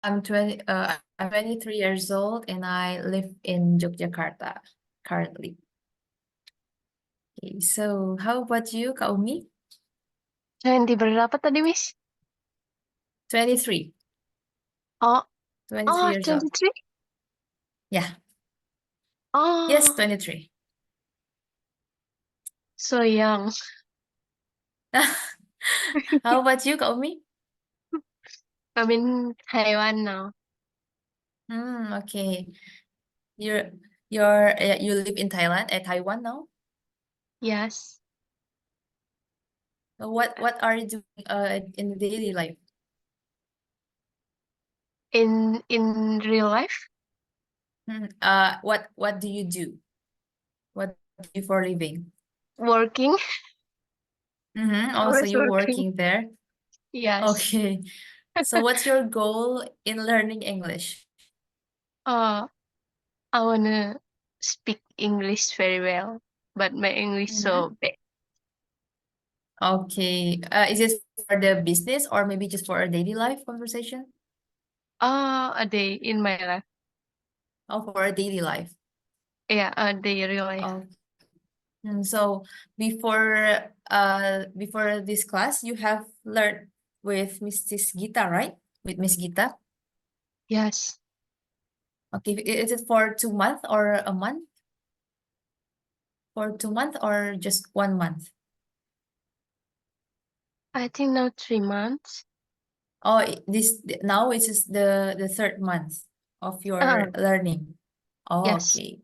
I'm 23 years old and I live in Yogyakarta currently. Okay, so how about you, Kak Umi? 20 berapa tadi, Miss? 23, Oh, 23 years old. 23? Yeah, yes, Oh, 23. so young. How about you, Kak Umi? I'm in Taiwan now. Okay. You're you live in Taiwan now? Yes. So what are you doing in the daily life? In real life, What do you do? What do you for living? working, Also, always you working. working there? Yes. Okay. So what's your goal in learning English? Uh, I wanna speak English very well, but my English Mm-hmm. so bad. Okay. Is it for the business or maybe just for a daily life conversation? A day in my life. Oh, for a daily life. Yeah, a day real life. Oh. So before this class, you have learned with Mrs. Gita, right? With Miss Gita. Yes. Okay. Is it for 2 months or a month? For 2 months or just 1 month? I think now 3 months. Oh, now it's just the third month of Uh, your learning. Oh, yes. okay.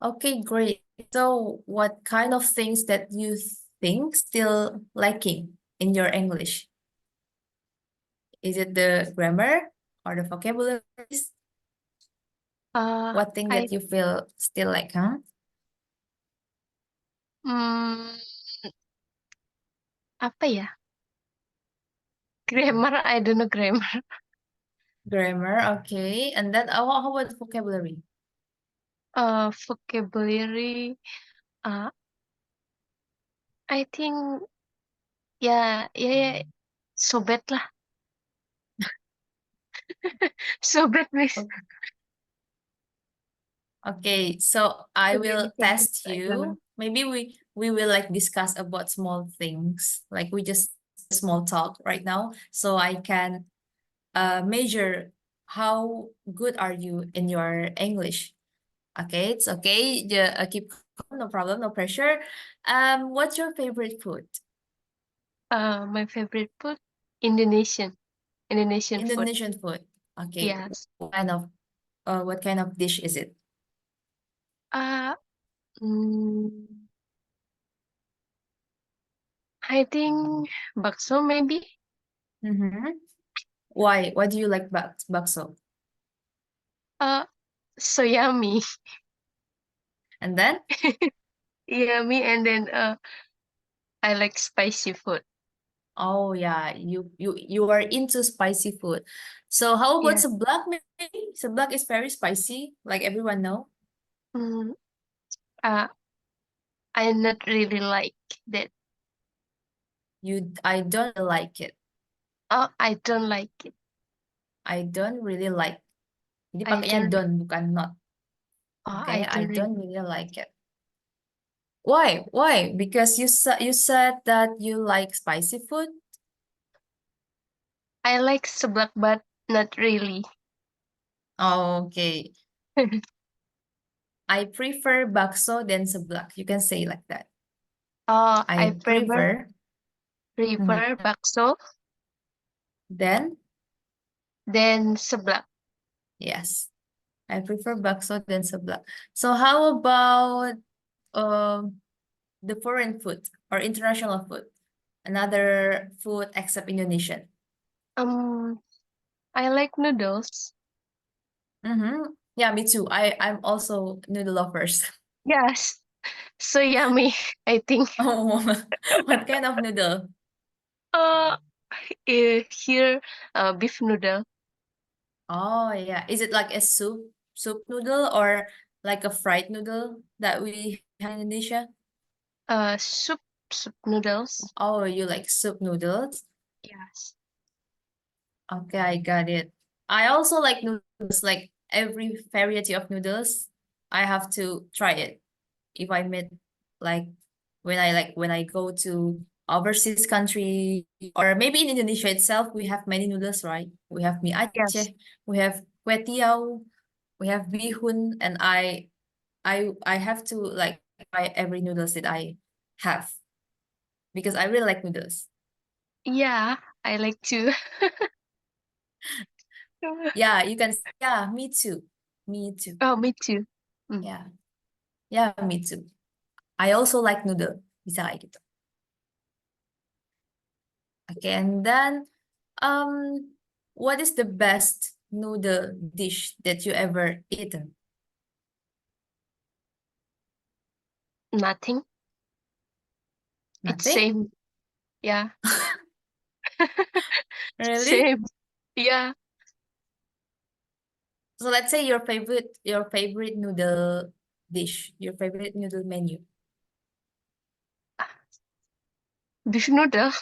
Okay, great. So what kind of things that you think still lacking in your English? Is it the grammar or the vocabularies? Uh, What thing I that you feel still like, huh? mm, apa ya? Grammar, I don't know grammar. Grammar, okay. And then how about vocabulary? Vocabulary. Uh, I think ya, sobat lah. Sobat, Miss. Okay, so I Too many will sobat, test I don't know. you. Maybe we will like discuss about small things. Like we just small talk right now, so I can measure how good are you in your English. Okay, it's okay. Keep calm, no problem, no pressure. What's your favorite food? My favorite food, Indonesian. Indonesian food. Indonesian food. Okay, Yes. what kind of dish is it? Uh, mm, I think bakso maybe. Mm-hmm. Why? Why do you like bakso? Uh, so yummy. And then, Yummy, and then I like spicy food. oh yeah, you are into spicy food. So how about Yeah. seblak? Maybe seblak is very spicy, like everyone know. Mm, uh, I not really like that. I don't like it. Oh, I don't like it. I don't really like. Jadi I pakainya don't. don't, bukan not. I Okay, I don't don't really. really like it. Why? Why? Because you said that you like spicy food. I like seblak, but not really. Oh, okay. I prefer bakso than seblak. You can say like that. I I prefer prefer. prefer Mhm. bakso Then than seblak. yes, I prefer bakso than seblak. So how about um the foreign food or international food? Another food except Indonesian. Um, I like noodles. Mm-hmm. Yeah, me too. I'm also noodle lovers. Yes, so yummy. I think. Oh, what kind of noodle? Uh, here, beef noodle. Oh, yeah. Is it like a soup noodle or like a fried noodle that we have in Indonesia? Soup noodles. Oh, you like soup noodles? Yes. Okay, I got it. I also like noodles, like every variety of noodles. I have to try it. If I meet like when I go to overseas country or maybe in Indonesia itself, we have many noodles, right? We have mie Yes. Aceh, we have kue tiao, we have bihun, and I have to like try every noodles that I have because I really like noodles. Yeah, I like to. Yeah, you can. Yeah, me too. Me too. Oh, me too. Yeah, yeah, me too. I also like noodle. Bisa kayak gitu. Okay, and then what is the best noodle dish that you ever eaten? Nothing. It's Nothing? same. Yeah. Really? Same. Yeah. So let's say your favorite noodle dish, your favorite noodle menu. Beef noodle.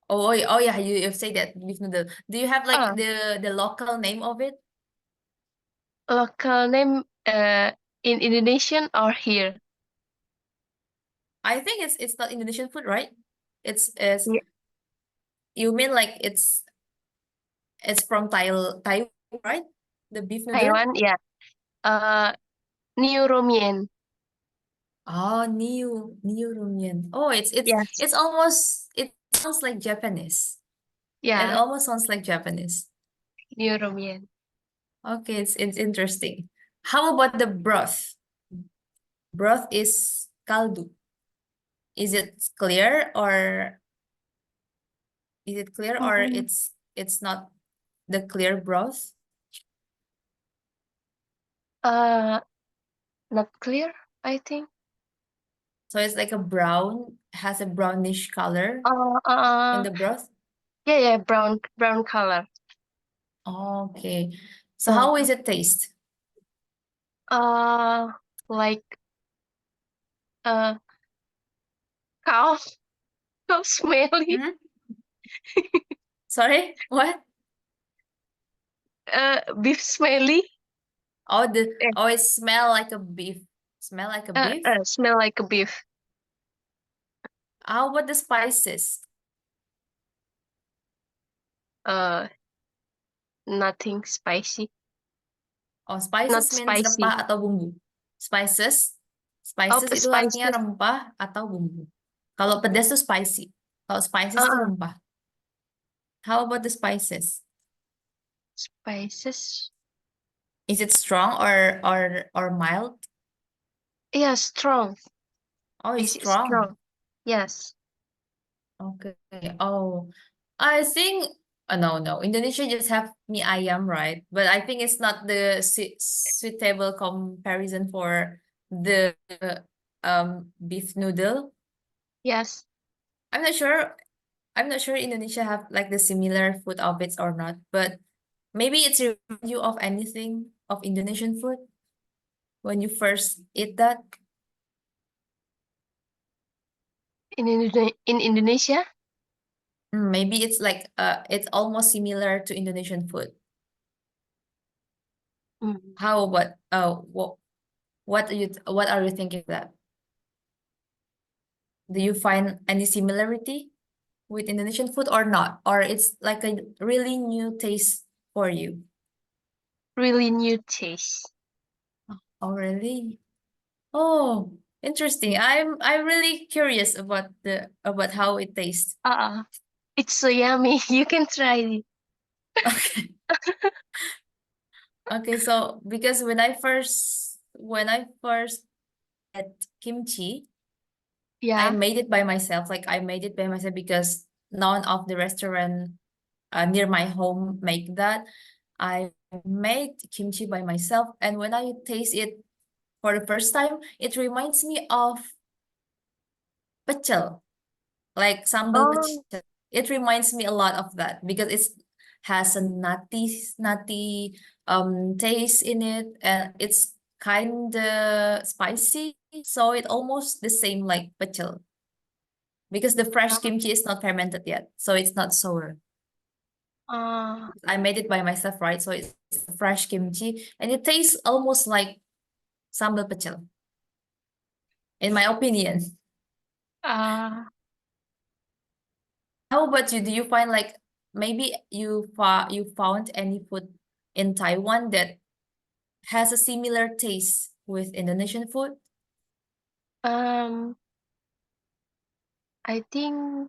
Oh yeah, you've said that beef noodle. Do you have like Uh, the local name of it? Local name in Indonesian or here? I think it's not Indonesian food, right? It's Yeah. you mean like it's from Taiwan, right? The beef noodle? Taiwan, yeah. Uh, New Romien. Oh, New Rumian. Oh, Yes. it's almost it sounds like Japanese. It Yeah. almost sounds like Japanese. New Romien. Okay, it's interesting. How about the broth? Broth is kaldu. Is it clear or Mm, it's not the clear broth? uh, Not clear, I think. So it's like has a brownish color Uh, in uh, the broth. yeah, brown color. Okay. So Uh, how is it taste? uh, like uh, cow, cow smelly. Hmm? Sorry, what? Beef smelly. Oh, Eh, it smell like a beef. Smell like a beef? Smell like a beef. How about the spices? Uh, Nothing spicy. Oh, Not spices means spicy. rempah atau bumbu. Spices, Oh, spices itu artinya spices. rempah atau bumbu. Kalau pedas tuh spicy. Kalau spices tuh Uh, rempah. How about the spices? Spices. Is it strong or mild? Yeah, strong. Oh, it's This is strong. strong. Yes. Okay. Oh, I think no. Indonesia just have mie ayam, right? But I think it's not the suitable comparison for the beef noodle. Yes. I'm not sure. I'm not sure Indonesia have like the similar food habits or not, but maybe it's remind you of anything of Indonesian food when you first eat that. In Indonesia. Maybe it's like it's almost similar to Indonesian food. Mm. How about what are you thinking of that? Do you find any similarity with Indonesian food or not? Or it's like a really new taste for you? Really new taste. Oh, really? Oh, interesting. I'm really curious about about how it tastes. It's so yummy. You can try it. Okay. Okay, so because when I first had kimchi, I Yeah. made it by myself. Like I made it by myself because none of the restaurant near my home make that. I made kimchi by myself, and when I taste it for the first time, it reminds me of pecel, like sambal Oh, pecel. It reminds me a lot of that because it has a nutty taste in it, and it's kind of spicy, so it almost the same like pecel because the fresh kimchi is not fermented yet, so it's not sour. I made it by myself, right? So it's fresh kimchi and it tastes almost like sambal pecel, in my opinion. uh, How about you? Do you find like maybe you found any food in Taiwan that has a similar taste with Indonesian food? um, I think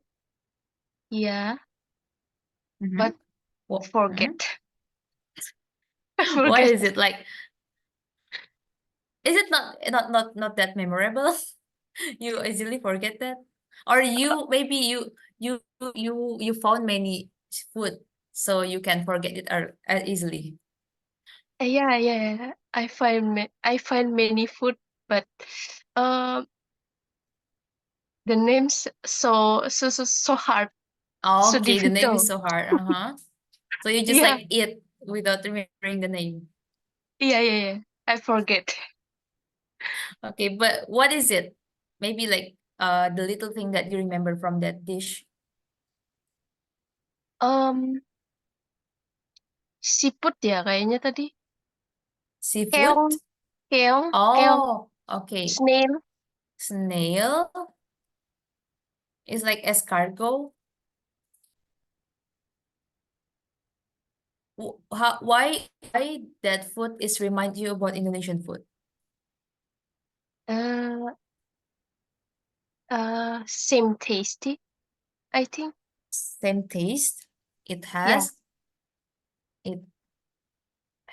yeah, Mm-hmm. but forget. Mhm. I Why forget. is it like? Is it not that memorable? You easily forget that, or you maybe you found many food so you can forget it easily. Yeah. I find many food, but um, the names so hard, Oh, so okay, the name is difficult. so hard. Uh-huh. So you just Yeah, like eat without remembering the name. yeah. I forget. Okay, but what is it? Maybe like the little thing that you remember from that dish. Um, Siput ya kayaknya tadi. Keong, Seafood? keong, Oh, okay. snail. Snail is like escargot. Why that food is remind you about Indonesian food? Uh, Same tasty, I think. Same taste. It Yeah, has it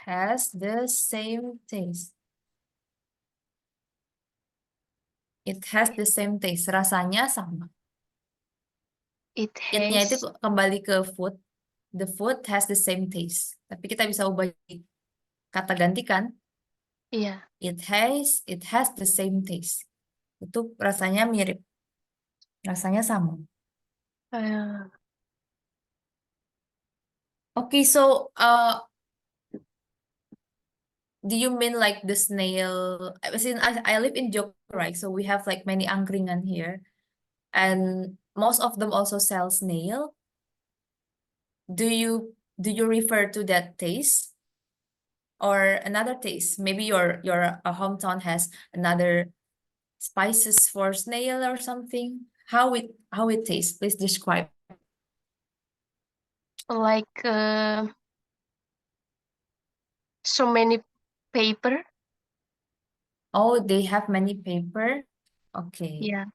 has the same taste. It has the same taste. Rasanya sama. it It-nya itu has. kembali ke food. The food has the same taste. Tapi kita bisa ubah jadi kata gantikan. Iya, It has the same taste. Itu rasanya mirip. Rasanya sama. uh, Okay, so do you mean like the snail? Since I live in Jogja, right? So we have like many angkringan here, and most of them also sell snail. Do you refer to that taste or another taste? Maybe your hometown has another spices for snail or something. How it tastes? Please describe. like so many paper. Oh, they have many paper. Okay, Yeah,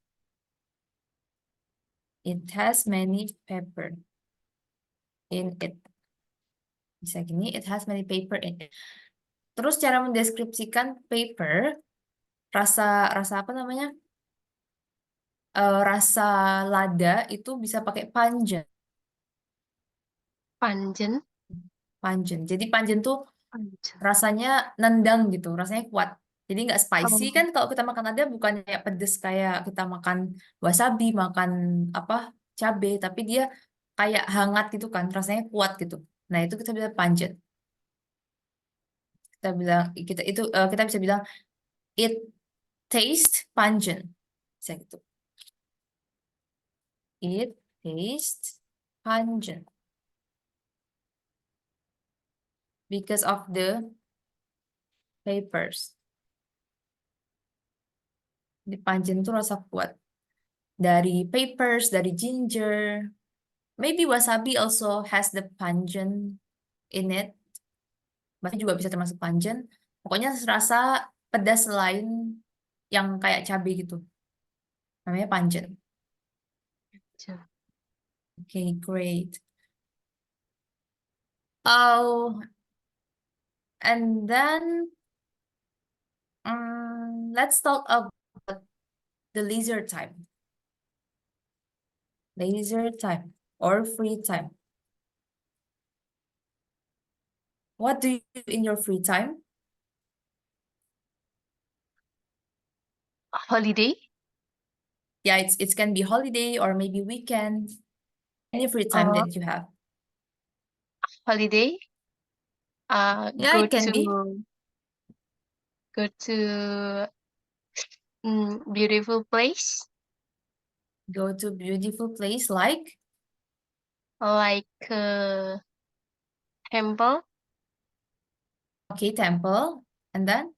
it has many pepper in it. Bisa gini, it has many paper in it. Terus cara mendeskripsikan paper, rasa rasa apa namanya? Rasa lada itu bisa pakai panjen. panjen. Panjen. Jadi panjen tuh Panjen. rasanya nendang gitu, rasanya kuat. Jadi nggak spicy Oh, kan kalau kita makan lada bukan kayak pedes kayak kita makan wasabi, makan apa cabe, tapi dia kayak hangat gitu kan, rasanya kuat gitu. Nah itu kita bisa panjen. Kita bilang kita bisa bilang it taste pungent. Bisa gitu. It tastes pungent because of the papers. Di pungent tuh rasa kuat dari papers, dari ginger. Maybe wasabi also has the pungent in it. Berarti juga bisa termasuk pungent. Pokoknya rasa pedas lain yang kayak cabai gitu. Namanya pungent. panjen. Okay, great. Oh, and then let's talk about the leisure time. Leisure time or free time. What do you do in your free time? Holiday. Yeah, it can be holiday or maybe weekend. Any free time Uh, that you have. Holiday. Yeah, Go it can be. to go to beautiful place Go to beautiful place like like temple, Okay, temple. And then?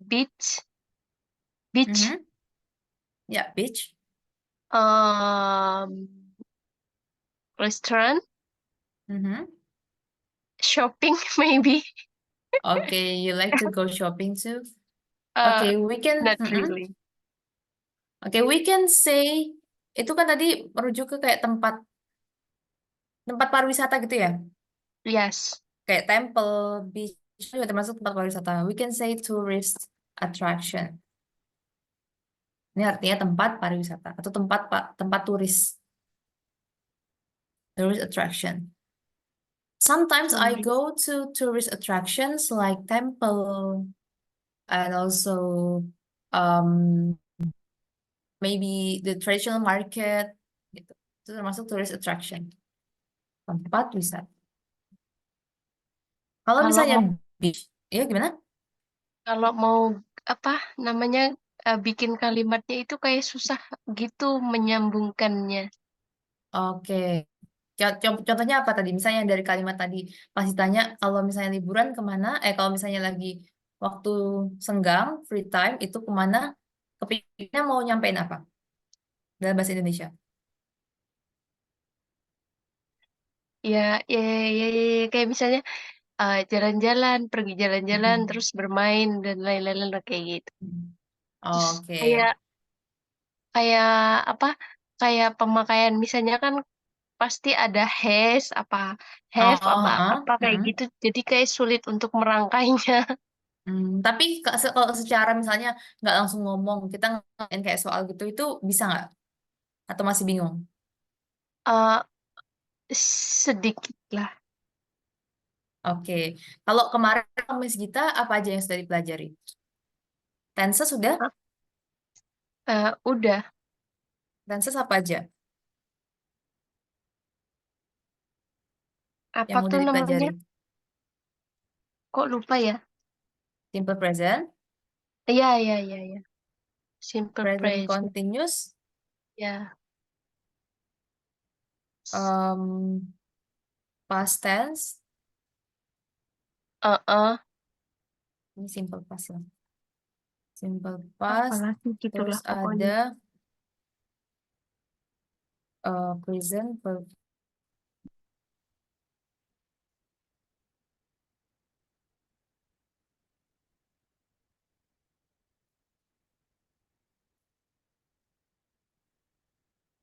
beach, beach, Mm-hmm. Yeah, beach. um, restaurant, Mm-hmm. shopping, maybe. Okay, you like to go shopping too? Uh, Okay, we can. Not really. Okay, we can say itu kan tadi merujuk ke kayak tempat tempat pariwisata gitu ya, Yes. kayak temple, beach itu juga termasuk tempat pariwisata. We can say tourist attraction. Ini artinya tempat pariwisata atau tempat turis, tourist attraction. Sometimes I Sorry. go to tourist attractions like temple and also um maybe the traditional market gitu. Itu termasuk tourist attraction, tempat wisata. Kalau Kalau misalnya mau beach, ya gimana? kalau mau apa namanya bikin kalimatnya itu kayak susah gitu menyambungkannya. Oke. Contohnya apa tadi? Misalnya dari kalimat tadi pas ditanya kalau misalnya liburan kemana? Kalau misalnya lagi waktu senggang, free time itu kemana? Kepikirnya mau nyampein apa dalam bahasa Indonesia? Ya, ya, ya, ya, ya, kayak misalnya jalan-jalan, pergi jalan-jalan, Mm-mm. terus bermain dan lain-lain kayak gitu. Terus Oke. kayak kayak apa? Kayak pemakaian misalnya kan pasti ada have Oh, apa kayak gitu. Jadi kayak sulit untuk merangkainya. Tapi kalau secara misalnya nggak langsung ngomong, kita ngomongin kayak soal gitu, itu bisa nggak? Atau masih bingung? Eh Sedikit lah. Oke. Kalau kemarin Miss Gita, apa aja yang sudah dipelajari? Tenses sudah? Udah. Tenses apa aja Apa yang udah tuh namanya? dipelajari? Kok lupa ya? Simple present, Iya, iya, iya, iya. Simple present present. continuous, Ya. um, past tense. Heeh. Ini simple past ya. Simple past. Apalagi Terus gitulah pokoknya. ada present.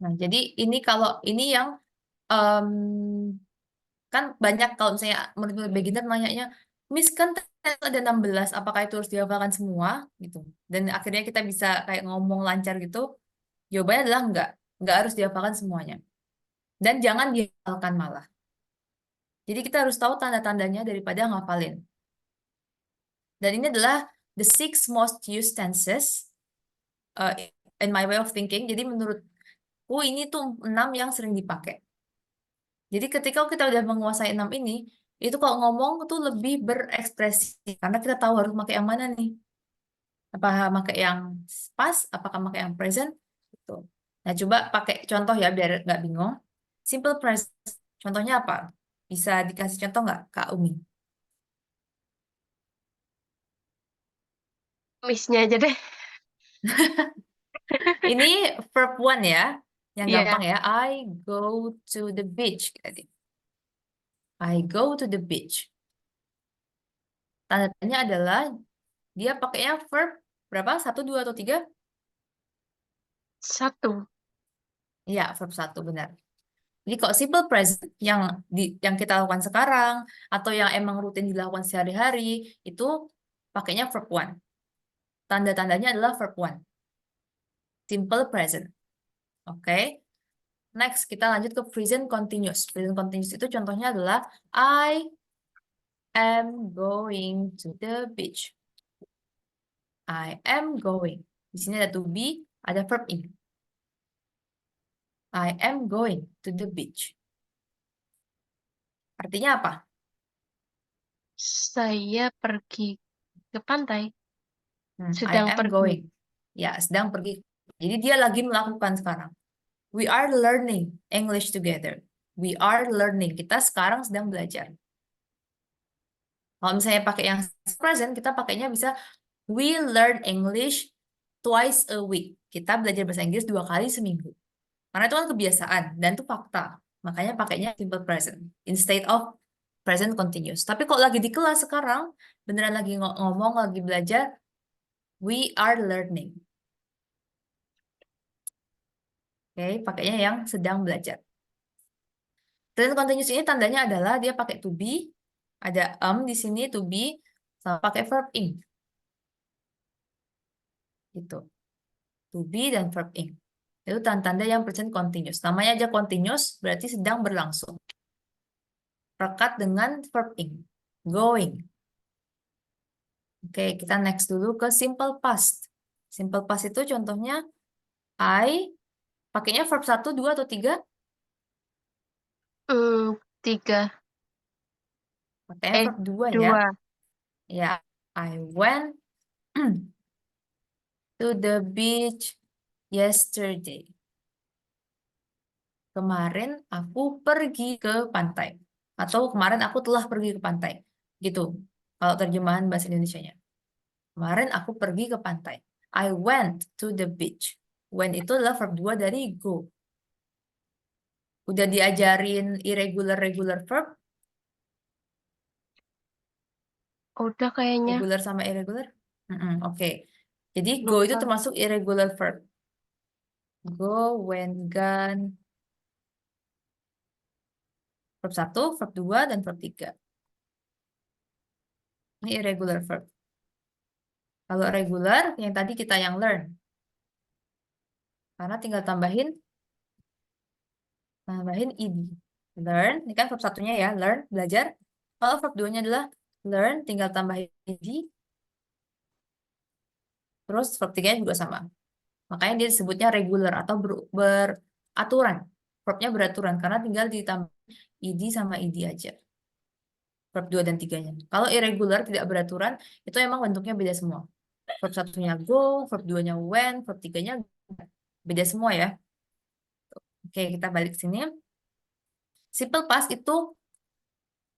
Nah, jadi ini kalau ini yang em, kan banyak kalau misalnya menurut beginner nanyanya, Miss kan tes ada 16, apakah itu harus dihafalkan semua gitu. Dan akhirnya kita bisa kayak ngomong lancar gitu. Jawabannya adalah enggak harus dihafalkan semuanya. Dan jangan dihafalkan malah. Jadi kita harus tahu tanda-tandanya daripada ngafalin. Dan ini adalah the six most used tenses uh, in my way of thinking. Jadi menurutku ini tuh 6 yang sering dipakai. Jadi ketika kita udah menguasai 6 ini, itu kalau ngomong tuh lebih berekspresi. Karena kita tahu harus pakai yang mana nih. Apakah pakai yang past, apakah pakai yang present. Gitu. Nah, coba pakai contoh ya biar nggak bingung. Simple present. Contohnya apa? Bisa dikasih contoh nggak, Kak Umi? Missnya aja deh. Ini verb one ya, yang gampang Iya. ya. I go to the beach. Tadi. I go to the beach. Tanda-tanya adalah dia pakainya verb berapa? Satu, dua, atau tiga? Satu. Iya, verb satu benar. Jadi kalau simple present yang kita lakukan sekarang atau yang emang rutin dilakukan sehari-hari itu pakainya verb one. Tanda-tandanya adalah verb one. Simple present. Oke. Next, kita lanjut ke present continuous. Present continuous itu contohnya adalah I am going to the beach. I am going. Di sini ada to be, ada verb in. I am going to the beach. Artinya apa? Saya pergi ke pantai. I Sedang am pergi. going. Ya, sedang pergi. Jadi dia lagi melakukan sekarang. We are learning English together. We are learning. Kita sekarang sedang belajar. Kalau misalnya pakai yang present, kita pakainya bisa we learn English twice a week. Kita belajar bahasa Inggris 2 kali seminggu. Karena itu kan kebiasaan dan itu fakta. Makanya pakainya simple present instead of present continuous. Tapi kalau lagi di kelas sekarang, beneran lagi ngomong, lagi belajar, we are learning. Oke, pakainya yang sedang belajar. Present continuous ini tandanya adalah dia pakai to be, ada di sini to be, sama pakai verb ing. Gitu. To be dan verb ing. Itu tanda-tanda yang present continuous. Namanya aja continuous, berarti sedang berlangsung. Rekat dengan verb ing. Going. Oke, kita next dulu ke simple past. Simple past itu contohnya I, pakainya verb 1, 2, atau 3? 3. Pakainya verb 2 ya. 2. Ya, I went to the beach yesterday. Kemarin aku pergi ke pantai. Atau kemarin aku telah pergi ke pantai. Gitu. Kalau terjemahan bahasa Indonesianya. Kemarin aku pergi ke pantai. I went to the beach. Went itu adalah verb 2 dari go. Udah diajarin irregular-regular verb? Udah kayaknya. Regular sama irregular? Oke. Jadi go itu Lupa. termasuk irregular verb. Go, went, gone. Verb 1, verb 2, dan verb 3. Ini irregular verb. Kalau regular, yang tadi kita yang learn. Karena tinggal tambahin id. Learn, ini kan verb 1-nya ya, learn, belajar. Kalau verb 2-nya adalah learn, tinggal tambahin id. Terus verb 3-nya juga sama. Makanya dia disebutnya regular atau beraturan. Verbnya beraturan karena tinggal ditambah id sama id aja. Verb 2 dan 3-nya. Kalau irregular tidak beraturan, itu emang bentuknya beda semua. Verb 1-nya go, verb 2-nya went, verb 3-nya beda semua ya. Oke, kita balik sini. Simple past itu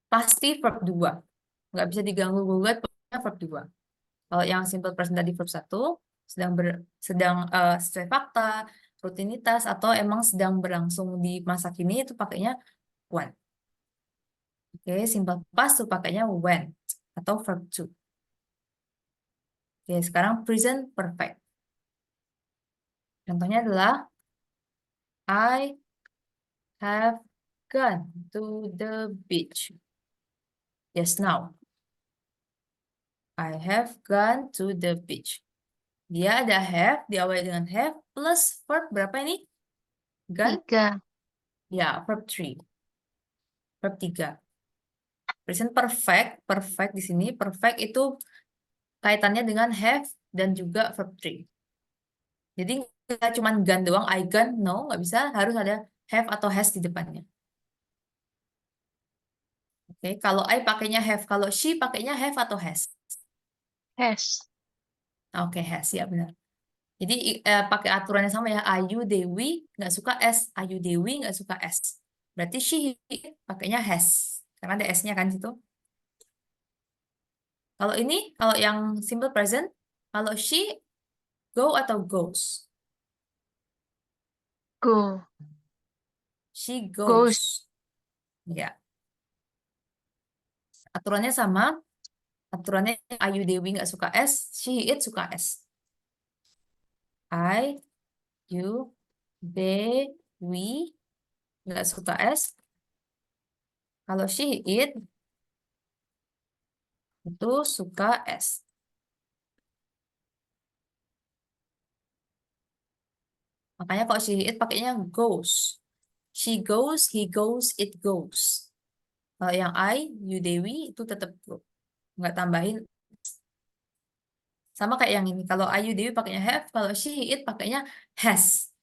pasti verb 2. Nggak bisa diganggu-gugat, pokoknya verb 2. Kalau yang simple present tadi verb 1, sedang sesuai fakta, rutinitas, atau emang sedang berlangsung di masa kini, itu pakainya when. Oke, simple past itu pakainya when atau verb to. Oke, sekarang present perfect. Contohnya adalah I have gone to the beach just now. I have gone to the beach. Dia ada have, diawali dengan have, plus verb berapa ini? Gone? 3. Ya, verb 3. Verb 3. Present perfect, perfect di sini, perfect itu kaitannya dengan have dan juga verb 3. Jadi nggak cuma gone doang, I gone, no, nggak bisa, harus ada have atau has di depannya. Oke, kalau I pakainya have, kalau she pakainya have atau has? Has. Oke, has, ya benar. Jadi pakai aturan yang sama ya, Ayu Dewi nggak suka S, Ayu Dewi nggak suka S. Berarti she pakainya has, karena ada S-nya kan situ. Kalau ini, kalau yang simple present, kalau she go atau goes? Go. She Goes. goes. Ya, aturannya sama. Aturannya Ayu Dewi nggak suka S, she it suka S. I, you, they, we nggak suka S. Kalau she it itu suka S. Makanya kalau she it pakainya goes. She goes, he goes, it goes. Kalau yang I, you, Dewi itu tetap go. Nggak tambahin. Sama kayak yang ini. Kalau I, you, Dewi pakainya have. Kalau she, it pakainya has.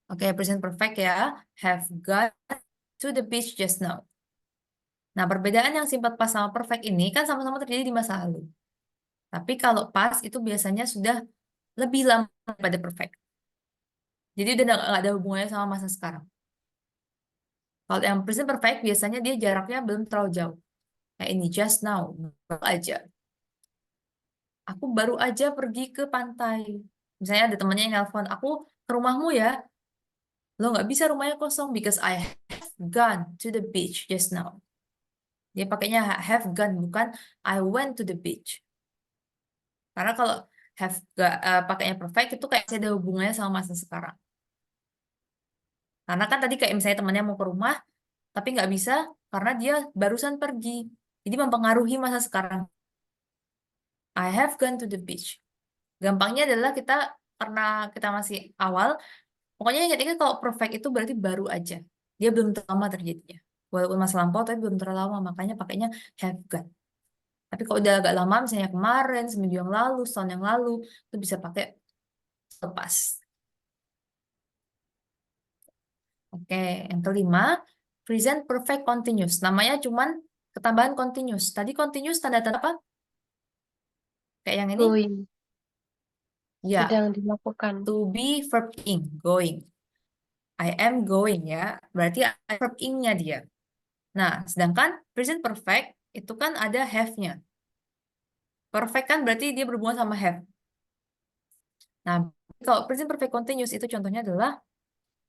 Oke, present perfect ya. Have got to the beach just now. Nah, perbedaan yang simple past sama perfect ini kan sama-sama terjadi di masa lalu. Tapi kalau past itu biasanya sudah lebih lama daripada perfect. Jadi udah nggak ada hubungannya sama masa sekarang. Kalau yang present perfect biasanya dia jaraknya belum terlalu jauh. Kayak ini, just now. Baru aja. Aku baru aja pergi ke pantai. Misalnya ada temennya yang nelpon, aku ke rumahmu ya. Lo nggak bisa, rumahnya kosong because I have gone to the beach just now. Dia pakainya have gone, bukan I went to the beach. Karena kalau have gak, pakainya perfect itu kayak ada hubungannya sama masa sekarang. Karena kan tadi kayak misalnya temannya mau ke rumah, tapi nggak bisa karena dia barusan pergi. Jadi mempengaruhi masa sekarang. I have gone to the beach. Gampangnya adalah kita, karena kita masih awal, pokoknya ingat-ingat kalau perfect itu berarti baru aja. Dia belum terlalu lama terjadinya. Walaupun masa lampau, tapi belum terlalu lama. Makanya pakainya have gone. Tapi kalau udah agak lama, misalnya kemarin, seminggu yang lalu, setahun yang lalu, itu bisa pakai lepas. Oke, yang kelima, present perfect continuous. Namanya cuman ketambahan continuous. Tadi continuous tanda-tanda apa? Kayak yang ini? Going. Ya, Sedang dilakukan. to be verb ing, going. I am going ya, berarti ada verb ing-nya dia. Nah, sedangkan present perfect itu kan ada have-nya. Perfect kan berarti dia berhubungan sama have. Nah, kalau present perfect continuous itu contohnya adalah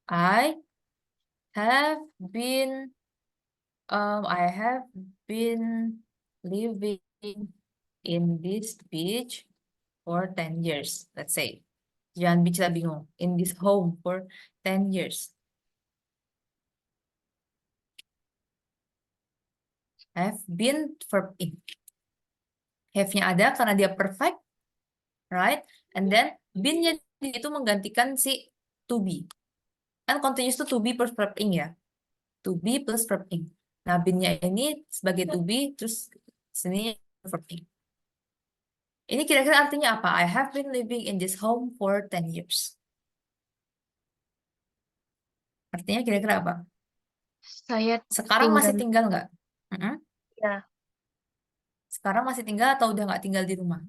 I have been I have been living in this beach for 10 years, let's say. Jangan beach lah, bingung. In this home for 10 years. Have been verb in. Have-nya ada karena dia perfect, right? And then been-nya itu menggantikan si to be. Kan continuous itu to be plus verb in ya. To be plus verb in. Nah, been-nya ini sebagai to be, terus sini verb in. Ini kira-kira artinya apa? I have been living in this home for 10 years. Artinya kira-kira apa? Saya Sekarang masih tinggal. tinggal nggak? Mm-mm. Ya, Sekarang masih tinggal atau udah nggak tinggal di rumah?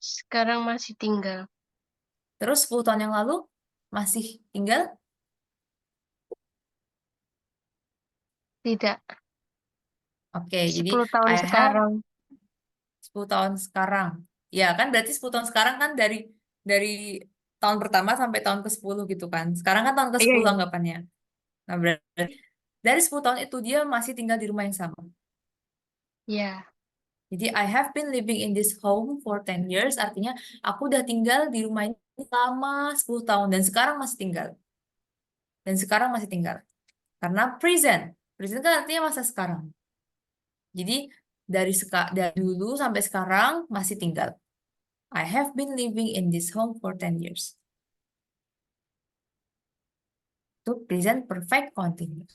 sekarang masih tinggal. Terus 10 tahun yang lalu masih tinggal? Tidak. Oke, jadi 10 tahun I have sekarang. 10 tahun sekarang. Ya kan berarti 10 tahun sekarang kan dari tahun pertama sampai tahun ke-10 gitu kan. Sekarang kan tahun Iya, ke-10 iya. anggapannya. Nah, berarti dari 10 tahun itu dia masih tinggal di rumah yang sama. Ya, Jadi I have been living in this home for 10 years, artinya aku udah tinggal di rumah ini selama 10 tahun dan sekarang masih tinggal. Dan sekarang masih tinggal. Karena present. Present kan artinya masa sekarang. Jadi dari dulu sampai sekarang masih tinggal. I have been living in this home for 10 years. Itu present perfect continuous.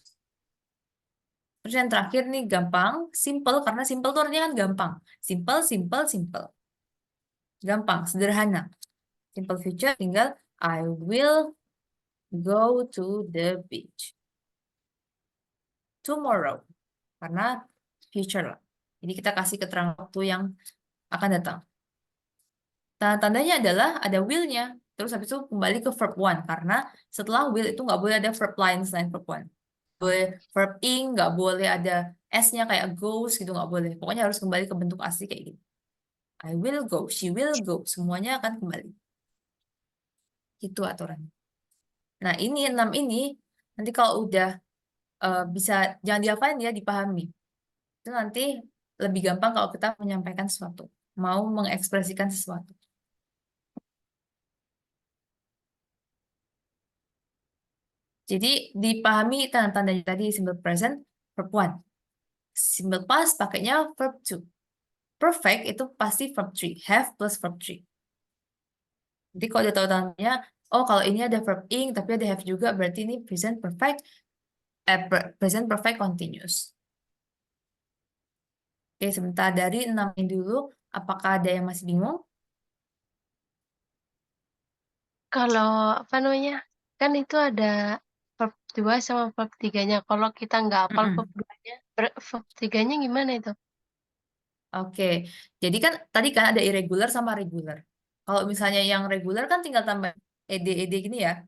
Terus yang terakhir nih gampang, simple, karena simple itu artinya kan gampang. Simple, simple, simple. Gampang, sederhana. Simple future tinggal I will go to the beach tomorrow. Karena future lah. Jadi kita kasih keterangan waktu yang akan datang. Tanda-tandanya adalah ada will-nya. Terus habis itu kembali ke verb one. Karena setelah will itu nggak boleh ada verb lain selain verb one. Boleh verb ing, nggak boleh ada s-nya kayak goes gitu, nggak boleh. Pokoknya harus kembali ke bentuk asli kayak gitu. I will go, she will go. Semuanya akan kembali. Itu aturan. Nah, ini 6 ini nanti kalau udah bisa, jangan dihafalin ya, dipahami. Itu nanti lebih gampang kalau kita menyampaikan sesuatu, mau mengekspresikan sesuatu. Jadi dipahami tanda-tandanya tadi, simple present, verb one. Simple past pakainya verb two. Perfect itu pasti verb three, have plus verb three. Jadi kalau udah tahu tandanya, oh kalau ini ada verb ing tapi ada have juga, berarti ini present perfect, present perfect continuous. Oke, sebentar, dari 6 ini dulu, apakah ada yang masih bingung? kalau apa namanya? Kan itu ada verb 2 sama verb 3-nya. Kalau kita nggak hafal verb Mm-mm. 2-nya, verb 3-nya gimana itu? Oke, jadi kan tadi kan ada irregular sama regular. Kalau misalnya yang regular kan tinggal tambah ed gini ya.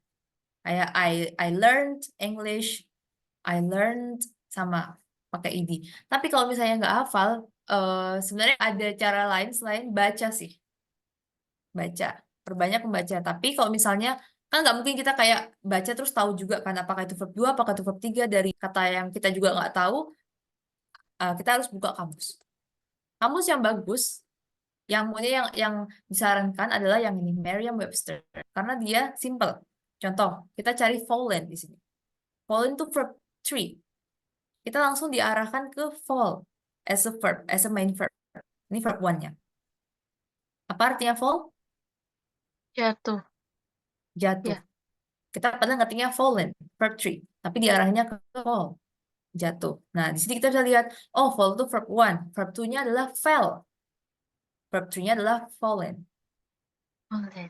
Kayak I learned English, I learned sama. pakai id. Tapi kalau misalnya nggak hafal, sebenarnya ada cara lain selain baca sih. Baca, perbanyak membaca. Tapi kalau misalnya, kan nggak mungkin kita kayak baca terus tahu juga kan apakah itu verb 2, apakah itu verb 3 dari kata yang kita juga nggak tahu, kita harus buka kamus. Kamus yang bagus, yang punya yang disarankan adalah yang ini, Merriam-Webster. Karena dia simple. Contoh, kita cari fallen di sini. Fallen itu verb 3. Kita langsung diarahkan ke fall as a verb, as a main verb. Ini verb 1-nya. Apa artinya fall? Jatuh. Jatuh. Ya. Kita padahal ngetiknya fallen, verb 3. Tapi diarahnya ke fall, jatuh. Nah, di sini kita bisa lihat, oh fall itu verb 1. Verb 2-nya adalah fell. Verb 3-nya adalah fallen. Boleh.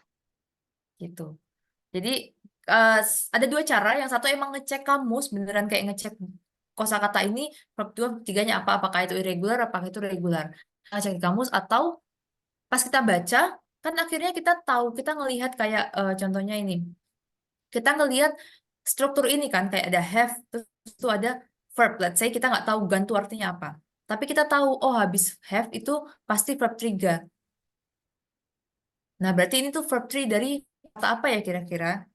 Gitu. Jadi ada dua cara. Yang satu emang ngecek kamus, beneran kayak ngecek kosakata ini verb 2, verb 3-nya apa, apakah itu irregular, apakah itu regular. Ngecek di kamus atau pas kita baca, kan akhirnya kita tahu, kita ngelihat kayak contohnya ini. Kita ngelihat struktur ini kan kayak ada have, terus itu ada verb. Let's say kita nggak tahu gantu artinya apa. Tapi kita tahu, oh habis have itu pasti verb 3. Nah, berarti ini tuh verb 3 dari kata apa ya kira-kira?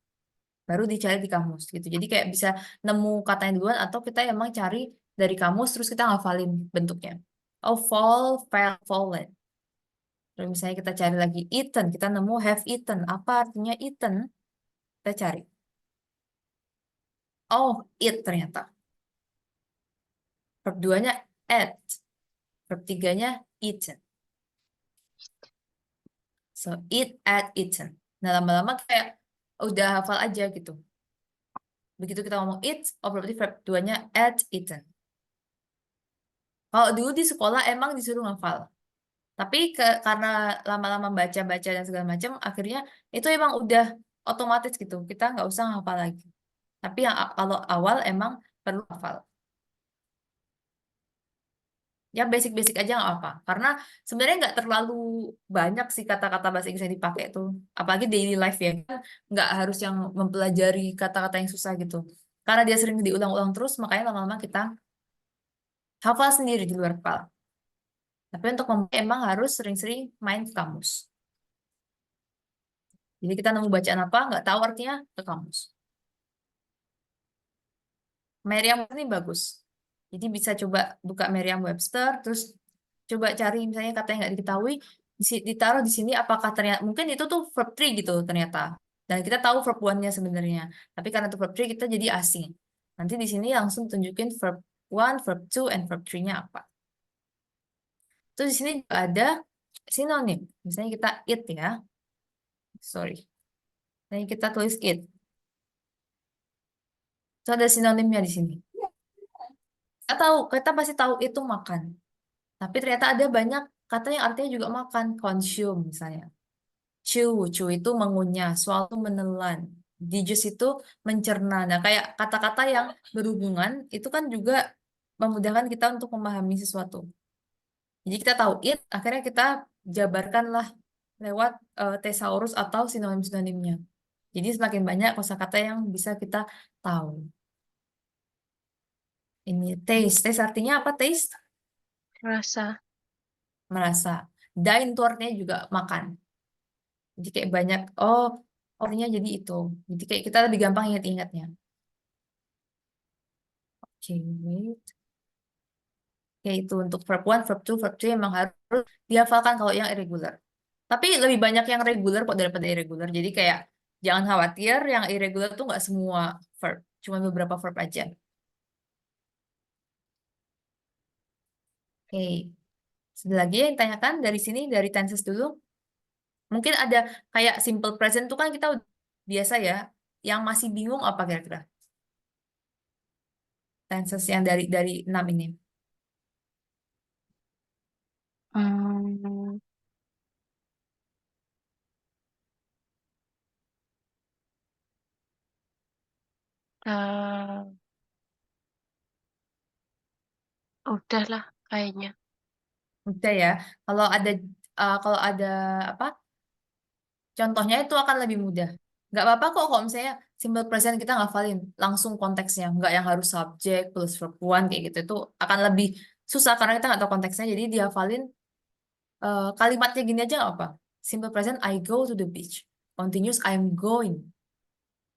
Baru dicari di kamus gitu. Jadi kayak bisa nemu katanya duluan atau kita emang cari dari kamus terus kita ngafalin bentuknya. Oh, fall, fell, fallen. Terus misalnya kita cari lagi eaten, kita nemu have eaten. Apa artinya eaten? Kita cari. Oh, eat ternyata. Verb 2-nya ate. Verb 3-nya eaten. So, eat, ate, eaten. Nah, lama-lama kayak udah hafal aja gitu. Begitu kita ngomong eat, oh berarti verb 2-nya ate, eaten. Kalau dulu di sekolah emang disuruh ngafal. Tapi karena lama-lama baca-baca dan segala macam, akhirnya itu emang udah otomatis gitu. Kita nggak usah hafal lagi. Tapi yang kalau awal emang perlu hafal. Ya basic-basic aja nggak apa. Karena sebenarnya nggak terlalu banyak sih kata-kata bahasa Inggris yang dipakai tuh. Apalagi daily life ya. Kan nggak harus yang mempelajari kata-kata yang susah gitu. Karena dia sering diulang-ulang terus, makanya lama-lama kita hafal sendiri di luar kepala. Tapi untuk emang harus sering-sering main ke kamus. Jadi kita nemu bacaan apa, nggak tahu artinya ke kamus. Merriam ini bagus. Jadi bisa coba buka Merriam-Webster, terus coba cari misalnya kata yang nggak diketahui, ditaruh di sini apakah ternyata, mungkin itu tuh verb 3 gitu ternyata. Dan kita tahu verb 1-nya sebenarnya. Tapi karena itu verb 3 kita jadi asing. Nanti di sini langsung tunjukin verb 1, verb 2, and verb 3-nya apa. Terus di sini juga ada sinonim. Misalnya kita eat ya. Sorry. Misalnya kita tulis eat. Itu ada sinonimnya di sini. Kita pasti tahu itu makan. Tapi ternyata ada banyak kata yang artinya juga makan. Consume misalnya. Chew itu mengunyah, swallow itu menelan. Digest itu mencerna. Nah, kayak kata-kata yang berhubungan itu kan juga memudahkan kita untuk memahami sesuatu. Jadi kita tahu it, akhirnya kita jabarkanlah lewat thesaurus atau sinonim-sinonimnya. Jadi semakin banyak kosakata yang bisa kita tahu. Ini taste artinya apa taste? Rasa. Merasa. Dine itu artinya juga makan. Jadi kayak banyak, oh artinya jadi itu. Jadi kayak kita lebih gampang ingat-ingatnya. Oke, wait. Oke, itu untuk verb 1, verb 2, verb 3 emang harus dihafalkan kalau yang irregular. Tapi lebih banyak yang regular kok daripada irregular. Jadi kayak jangan khawatir, yang irregular tuh nggak semua verb. Cuma beberapa verb aja. Oke. Sebelah lagi yang ditanyakan dari sini, dari tenses dulu. Mungkin ada kayak simple present tuh kan kita biasa ya. Yang masih bingung apa kira-kira? Tenses yang dari 6 ini. Hmm, eh, udahlah kayaknya. Udah ya. Kalau ada apa? Contohnya itu akan lebih mudah. Nggak apa-apa kok kalau misalnya simple present kita ngafalin langsung konteksnya, nggak yang harus subjek plus verb one kayak gitu. Itu akan lebih susah karena kita nggak tahu konteksnya. Jadi dihafalin kalimatnya gini aja nggak apa. Simple present I go to the beach. Continuous I'm going.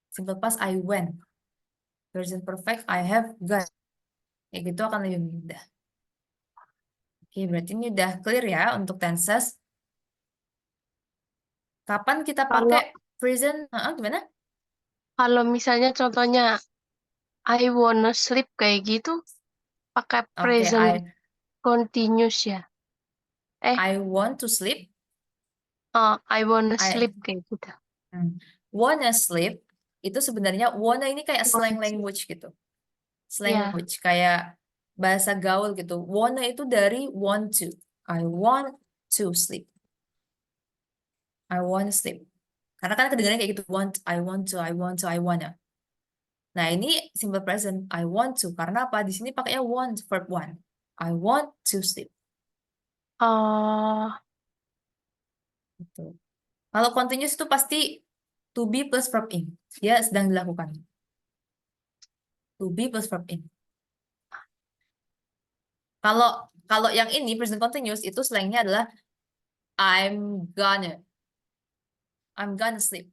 Simple past I went. Present perfect I have gone. Kayak gitu akan lebih mudah. Oke, berarti ini udah clear ya untuk tenses. Kapan kita Kalau pakai present? Gimana? kalau misalnya contohnya I wanna sleep kayak gitu, pakai Oke, present continuous ya. I want to sleep. I wanna I sleep kayak gitu. wanna sleep itu sebenarnya wanna ini kayak slang Wanna sleep. language gitu. Slang Ya. language kayak bahasa gaul gitu. Wanna itu dari want to. I want to sleep. I want to sleep. Karena kan kedengarannya kayak gitu. Want, I want to, I want to, I wanna. Nah, ini simple present. I want to. Karena apa? Di sini pakainya want, verb one. I want to sleep. Oh, Gitu. Kalau continuous itu pasti to be plus verb in. Dia sedang dilakukan. To be plus verb in. Kalau kalau yang ini present continuous itu slangnya adalah I'm gonna. I'm gonna sleep.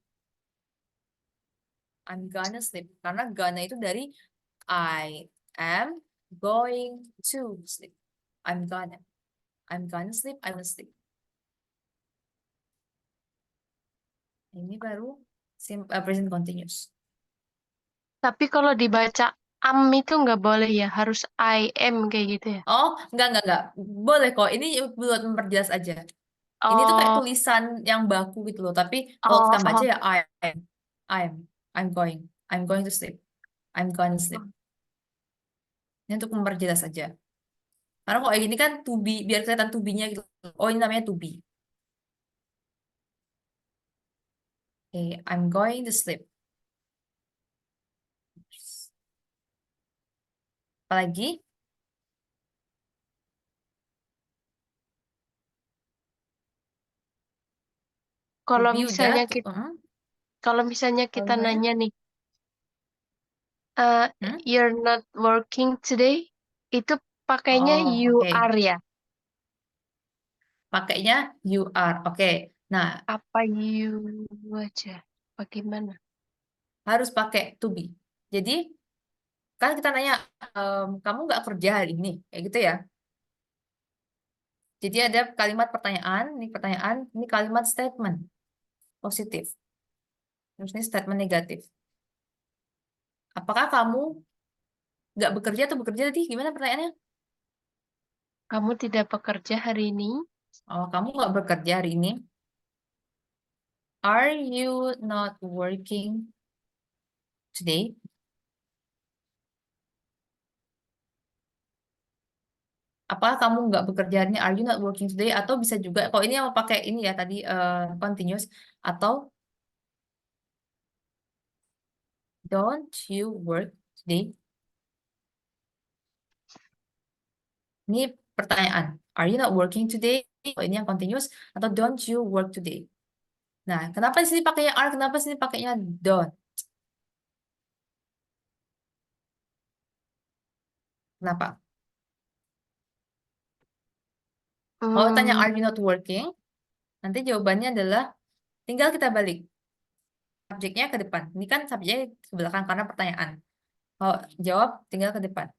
I'm gonna sleep. Karena gonna itu dari I am going to sleep. I'm gonna. I'm gonna sleep. I'm gonna sleep. Ini baru present continuous. tapi kalau dibaca itu nggak boleh ya, harus I am kayak gitu ya. Oh, enggak. Boleh kok. Ini buat memperjelas aja. Ini tuh kayak Oh, tulisan yang baku gitu loh. Tapi kalau oh, kita baca oh. ya I'm, I'm going. I'm going to sleep. I'm gonna sleep. Ini untuk memperjelas aja. Karena kok ini kan to be, biar kelihatan to be-nya gitu. Oh, ini namanya to be. Oke, I'm going to sleep. Apalagi? To Kalau be udah. misalnya kita, kalau misalnya Kalau kita gimana? nanya nih, uh, Hmm? you're not working today, itu pakainya Oh, you oke. are ya. Pakainya you are. Oke. Nah, Apa you aja? Bagaimana? harus pakai to be. Jadi, kan kita nanya, kamu nggak kerja hari ini? Kayak gitu ya. Jadi ada kalimat pertanyaan, ini kalimat statement. Positif. Terus ini statement negatif. Apakah kamu nggak bekerja atau bekerja tadi? Gimana pertanyaannya? Kamu tidak bekerja hari ini? Oh, kamu nggak bekerja hari ini. Are you not working today? Apakah kamu nggak bekerja hari ini? Are you not working today? Atau bisa juga, kalau ini mau pakai ini ya tadi continuous. Atau don't you work today? Ini pertanyaan. Are you not working today? Kalau ini yang continuous. Atau don't you work today? Nah, kenapa di sini pakainya are? Kenapa di sini pakainya don't? Kenapa? Kalau tanya Hmm, are you not working? Nanti jawabannya adalah tinggal kita balik. Subjeknya ke depan. Ini kan subjeknya ke belakang karena pertanyaan. Kalau jawab tinggal ke depan.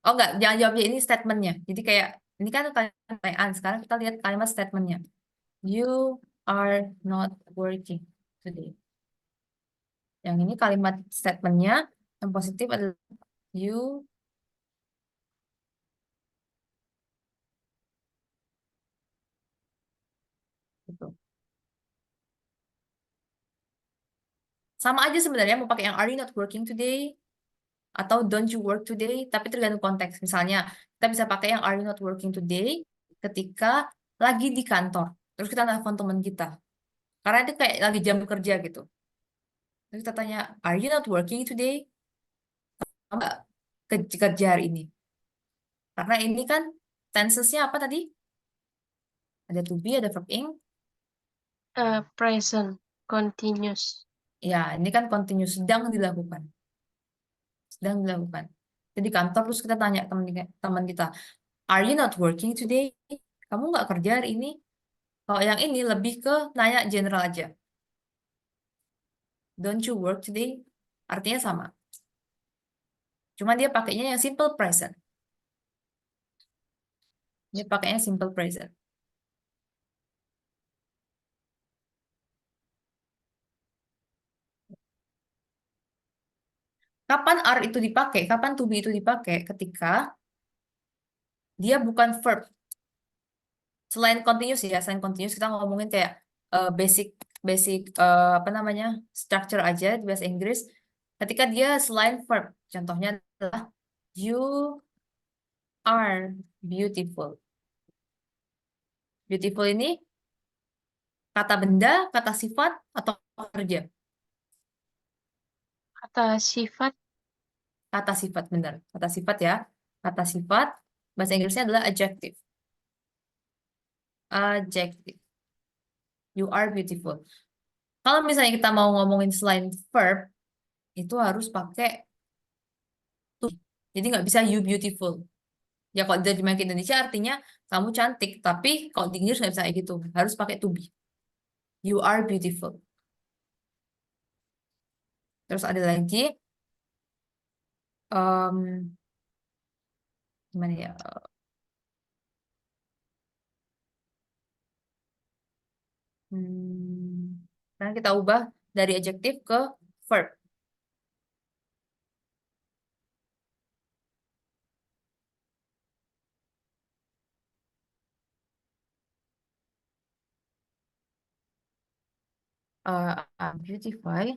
Oh enggak, jangan jawabnya ini statementnya. Jadi kayak ini kan kalimat pertanyaan. Sekarang kita lihat kalimat statementnya. You are not working today. Yang ini kalimat statementnya yang positif adalah you gitu. Sama aja sebenarnya mau pakai yang are you not working today atau don't you work today, tapi tergantung konteks. Misalnya kita bisa pakai yang are you not working today ketika lagi di kantor. Terus kita nelfon teman kita. Karena itu kayak lagi jam kerja gitu. Terus kita tanya, are you not working today? Kamu nggak kerja hari ini? Karena ini kan tensesnya apa tadi? Ada to be, ada verb ing. present continuous. Ya, ini kan continuous, sedang dilakukan. Sedang dilakukan. Jadi kantor terus kita tanya teman kita, are you not working today? Kamu nggak kerja hari ini? Kalau yang ini lebih ke nanya general aja. Don't you work today? Artinya sama. Cuma dia pakainya yang simple present. Dia pakainya simple present. Kapan are itu dipakai? Kapan to be itu dipakai? Ketika dia bukan verb. Selain continuous ya, selain continuous kita ngomongin kayak basic basic apa namanya structure aja di bahasa Inggris. Ketika dia selain verb, contohnya adalah you are beautiful. Beautiful ini kata benda, kata sifat, atau kerja? Kata sifat, Kata sifat benar. Kata sifat ya. Kata sifat bahasa Inggrisnya adalah adjective. Adjective. You are beautiful. Kalau misalnya kita mau ngomongin selain verb, itu harus pakai to. Jadi nggak bisa you beautiful. Ya kalau dari ke Indonesia artinya kamu cantik, tapi kalau di Inggris nggak bisa kayak gitu. Harus pakai to be. You are beautiful. Terus ada lagi, em, gimana ya? Sekarang kita ubah dari adjective ke verb. Beautify.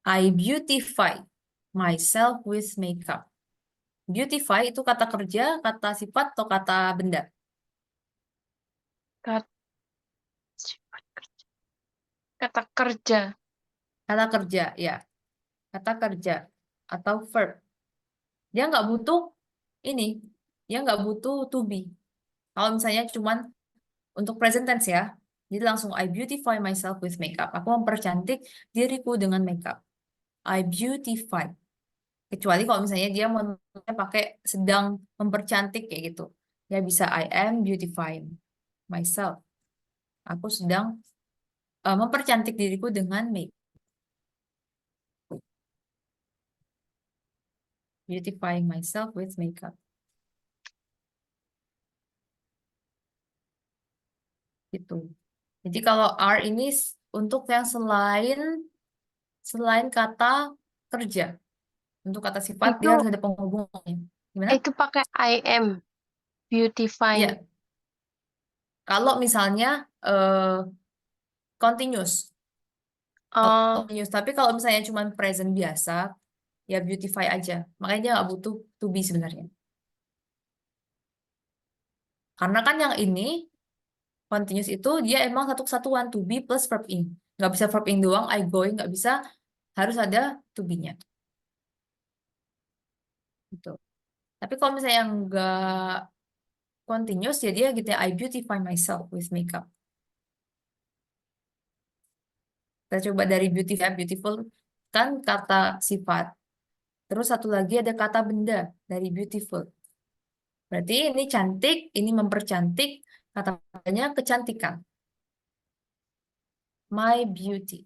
I beautify myself with makeup. Beautify itu kata kerja, kata sifat, atau kata benda? kata, sifat kerja. Kata kerja. Kata kerja, ya. Kata kerja atau verb. Dia nggak butuh ini. Dia nggak butuh to be. Kalau misalnya cuman untuk present tense ya. Jadi langsung I beautify myself with makeup. Aku mempercantik diriku dengan makeup. I beautify. Kecuali kalau misalnya dia mau pakai sedang mempercantik kayak gitu. Ya bisa I am beautifying myself. Aku sedang mempercantik diriku dengan make. Beautifying myself with makeup. Gitu. Jadi kalau are ini untuk yang selain selain kata kerja. Untuk kata sifat dia Itu harus ada penghubungnya. Gimana? itu pakai I am beautifying. Iya. Kalau misalnya eh, continuous. Kalau Oh, continuous. Tapi kalau misalnya cuma present biasa, ya beautify aja. Makanya dia nggak butuh to be sebenarnya. Karena kan yang ini continuous itu dia emang satu kesatuan to be plus verb in. Nggak bisa verb in doang, I going, nggak bisa. Harus ada to be-nya. Gitu. Tapi kalau misalnya yang nggak continuous, ya dia gitu ya, I beautify myself with makeup. Kita coba dari beautiful ya, beautiful kan kata sifat. Terus satu lagi ada kata benda dari beautiful. Berarti ini cantik, ini mempercantik, kata bendanya kecantikan. My beauty.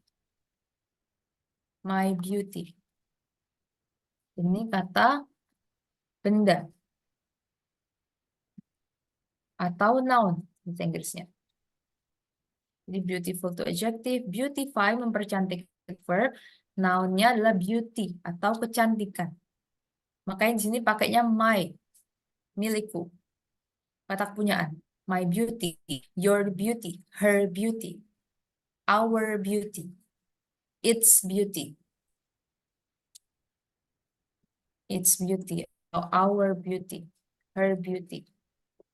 My beauty. Ini kata benda atau noun bahasa Inggrisnya. Jadi beautiful itu adjective, beautify mempercantik verb, nounnya adalah beauty atau kecantikan. Makanya di sini pakainya my, milikku, kata kepunyaan. My beauty, your beauty, her beauty, our beauty, its beauty, its beauty, atau our beauty, her beauty.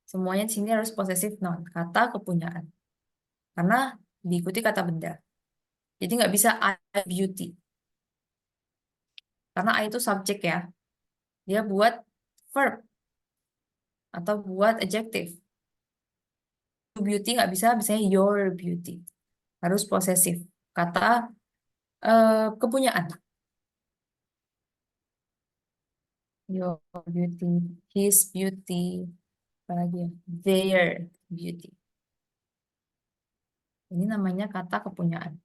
Semuanya di sini harus possessive noun, kata kepunyaan. Karena diikuti kata benda. Jadi nggak bisa I beauty. Karena I itu subjek ya. Dia buat verb atau buat adjective. beauty nggak bisa, misalnya your beauty. Harus posesif. Kata kepunyaan. Your beauty, his beauty, apa lagi ya? Their beauty. Ini namanya kata kepunyaan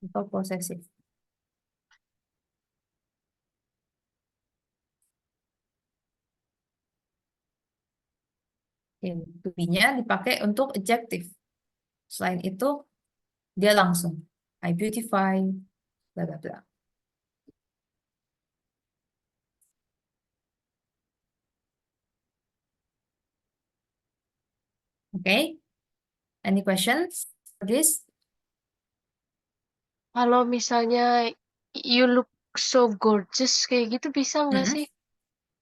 atau posesif. To be-nya dipakai untuk adjective. Selain itu, dia langsung. I beautify, bla bla bla. Okay? Any questions for this? Kalau misalnya you look so gorgeous kayak gitu bisa nggak Mm-mm. sih?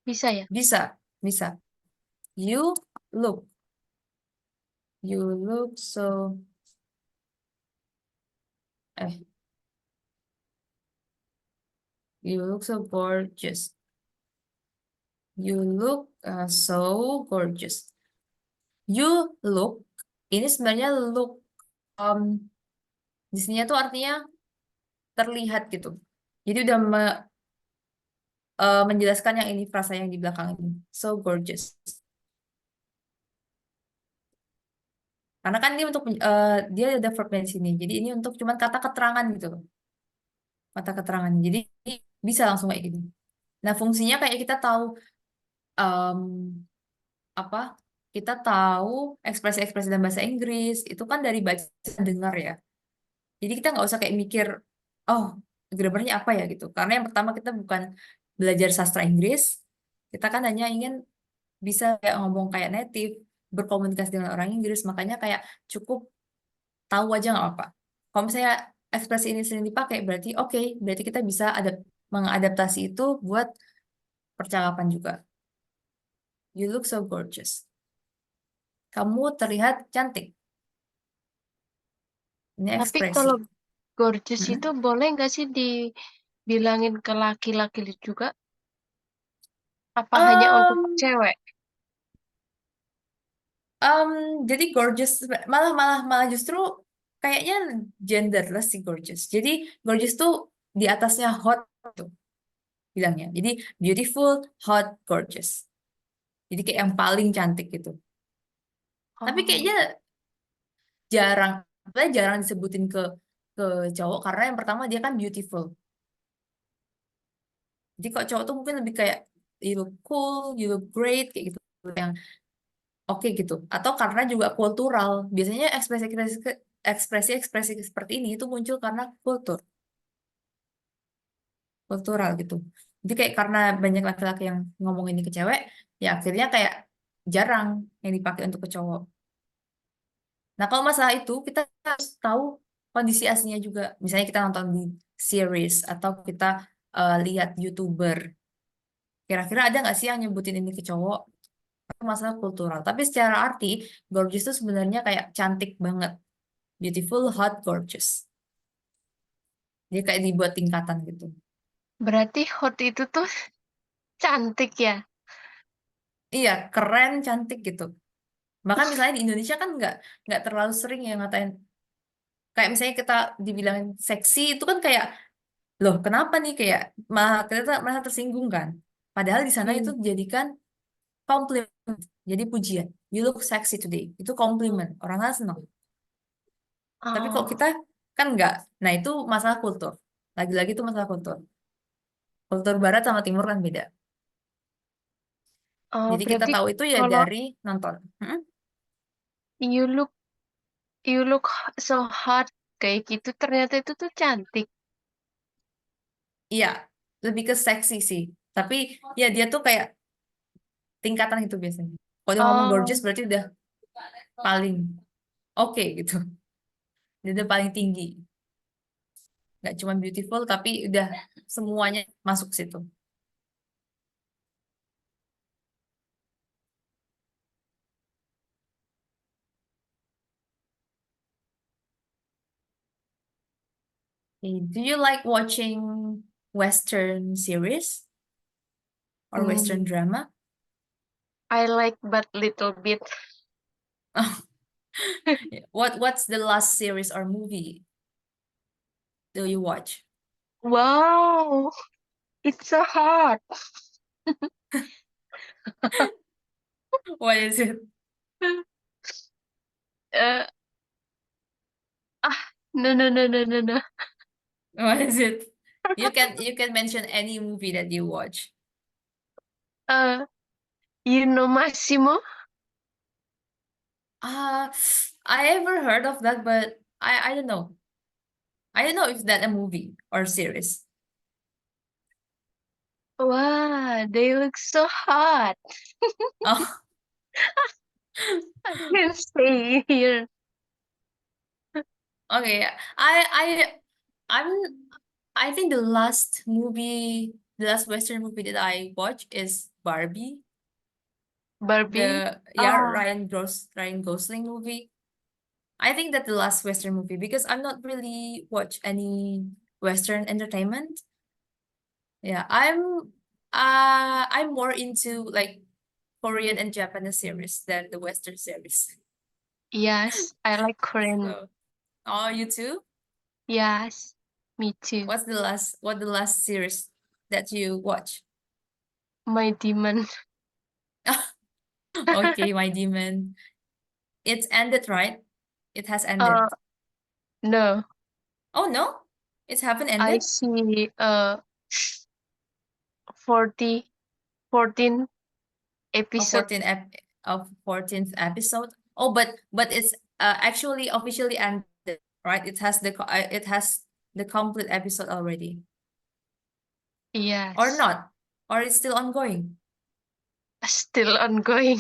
Bisa ya? Bisa, bisa. You look. You look so. You look so gorgeous. You look so gorgeous. You look. Ini sebenarnya look. Di sini tuh artinya terlihat gitu. Jadi udah menjelaskan yang ini frasa yang di belakang ini. So gorgeous. Karena kan ini untuk dia ada verbnya di sini. Jadi ini untuk cuman kata keterangan gitu loh. Kata keterangan. Jadi bisa langsung kayak gitu. Nah, fungsinya kayak kita tahu em, apa? Kita tahu ekspresi-ekspresi dalam bahasa Inggris itu kan dari baca dengar ya. Jadi kita nggak usah kayak mikir, oh grammarnya apa ya gitu. Karena yang pertama kita bukan belajar sastra Inggris, kita kan hanya ingin bisa kayak ngomong kayak native, berkomunikasi dengan orang Inggris, makanya kayak cukup tahu aja nggak apa. Kalau misalnya ekspresi ini sering dipakai, berarti oke, berarti kita bisa ada mengadaptasi itu buat percakapan juga. You look so gorgeous. Kamu terlihat cantik. Ini Tapi ekspresi. kalau gorgeous Mm-mm. itu boleh nggak sih dibilangin ke laki-laki juga? Apa hanya untuk Em, cewek? em, jadi gorgeous malah malah malah justru kayaknya genderless sih gorgeous. Jadi gorgeous tuh di atasnya hot tuh bilangnya. Jadi beautiful, hot, gorgeous. Jadi kayak yang paling cantik gitu. Tapi Oh, kayaknya jarang, sebenarnya jarang disebutin ke cowok karena yang pertama dia kan beautiful. Jadi kok cowok tuh mungkin lebih kayak you look cool, you look great kayak gitu yang oke gitu. Atau karena juga kultural. Biasanya ekspresi-ekspresi seperti ini itu muncul karena kultural gitu. Jadi kayak karena banyak laki-laki yang ngomong ini ke cewek, ya akhirnya kayak jarang yang dipakai untuk ke cowok. Nah, kalau masalah itu kita harus tahu kondisi aslinya juga. Misalnya kita nonton di series atau kita lihat YouTuber. Kira-kira ada nggak sih yang nyebutin ini ke cowok? Itu masalah kultural. Tapi secara arti, gorgeous itu sebenarnya kayak cantik banget. Beautiful, hot, gorgeous. Jadi kayak dibuat tingkatan gitu. berarti hot itu tuh cantik ya? Iya, keren, cantik gitu. Bahkan misalnya di Indonesia kan nggak terlalu sering yang ngatain kayak misalnya kita dibilangin seksi itu kan kayak loh kenapa nih kayak malah kita merasa tersinggung kan. Padahal di sana itu Hmm. dijadikan komplimen, jadi pujian. You look sexy today. Itu komplimen. Orang sana senang. Tapi kok Oh, kita kan nggak. Nah itu masalah kultur. Lagi-lagi itu masalah kultur. Kultur Barat sama Timur kan beda. oh Jadi kita berarti tahu itu ya kalau dari nonton. Mm-mm. you look you look so hot kayak gitu ternyata itu tuh cantik. Iya, lebih ke seksi sih. Tapi ya dia tuh kayak tingkatan itu biasanya. Kalau dia ngomong gorgeous Oh, berarti udah paling oke gitu. Dia udah paling tinggi. Nggak cuma beautiful tapi udah semuanya masuk situ. Okay. Do you like watching Western series or Western hmm, drama? I like but little bit. What's the last series or movie do you watch? Wow, it's so hard. What is it? Uh, no, no, no, no, no, no. What is it? You can mention any movie that you watch. Uh, you know Massimo? Uh I ever heard of that, but I don't know. I don't know if that a movie or series. Wow, they look so hot. Oh, I can stay here. okay. I'm I think the last Western movie that I watched is Barbie. Barbie. Oh, Ryan Gosling movie. I think that the last Western movie because I'm not really watch any Western entertainment. Yeah, I'm more into like Korean and Japanese series than the Western series. yes, I like Korean. So, oh, you too? Yes, me too. What the last series that you watch? My demon. Okay, My Demon. It's ended, right? It has Uh, ended. no, Oh no, it haven't I ended. see 40, 14 Oh, episode. 14th episode. Oh, but it's actually officially ended, right? It has the complete episode already, or Yes, not? Or it's still ongoing? still ongoing.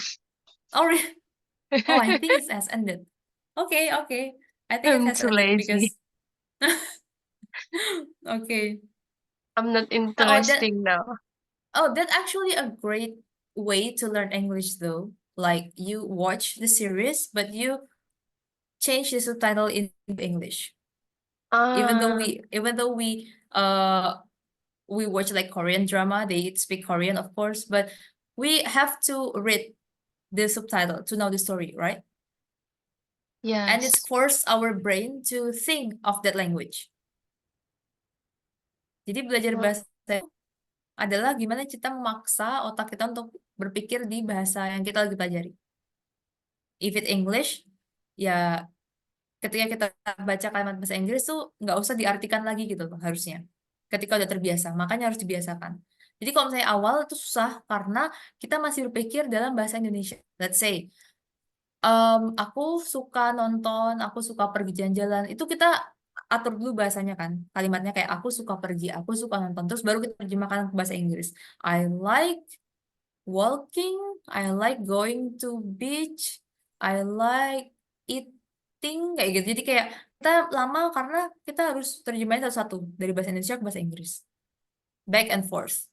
Oh, oh, I think it has ended. Okay, okay. I think it I'm has too ended lazy. because okay. I'm not Oh, that interesting now. that's actually a great way to learn English though. Like you watch the series, but you change the subtitle into English. Ah, Even though we watch like Korean drama, they speak Korean, of course, but we have to read the subtitle to know the story, right? And it's yes. forced our brain to think of that language. Jadi belajar Oh, bahasa itu adalah gimana kita memaksa otak kita untuk berpikir di bahasa yang kita lagi pelajari. If it English, ya ketika kita baca kalimat bahasa Inggris tuh nggak usah diartikan lagi gitu loh harusnya. Ketika udah terbiasa, makanya harus dibiasakan. Jadi kalau misalnya awal itu susah karena kita masih berpikir dalam bahasa Indonesia. Let's say, aku suka pergi jalan-jalan. Itu kita atur dulu bahasanya kan. Kalimatnya kayak aku suka pergi, aku suka nonton. Terus baru kita terjemahkan ke bahasa Inggris. I like walking, I like going to beach, I like eating, kayak gitu. Jadi kayak kita lama karena kita harus terjemahin satu-satu dari bahasa Indonesia ke bahasa Inggris. Back and forth,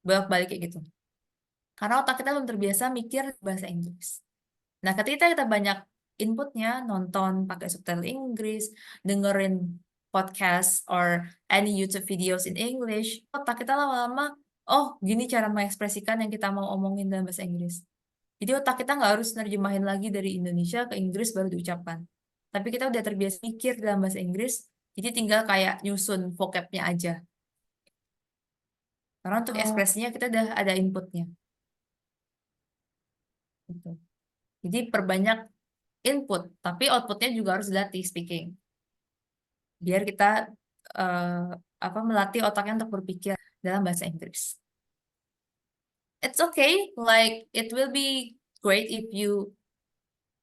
bolak-balik kayak gitu. Karena otak kita belum terbiasa mikir bahasa Inggris. Nah, ketika kita banyak inputnya, nonton pakai subtitle Inggris, dengerin podcast or any YouTube videos in English, otak kita lama-lama, oh gini cara mengekspresikan yang kita mau omongin dalam bahasa Inggris. Jadi otak kita nggak harus nerjemahin lagi dari Indonesia ke Inggris baru diucapkan. Tapi kita udah terbiasa mikir dalam bahasa Inggris, jadi tinggal kayak nyusun vocabnya aja. Karena untuk oh, ekspresinya kita udah ada inputnya. Gitu. Jadi perbanyak input, tapi outputnya juga harus dilatih speaking. Biar kita eh, melatih otaknya untuk berpikir dalam bahasa Inggris. It's okay, like it will be great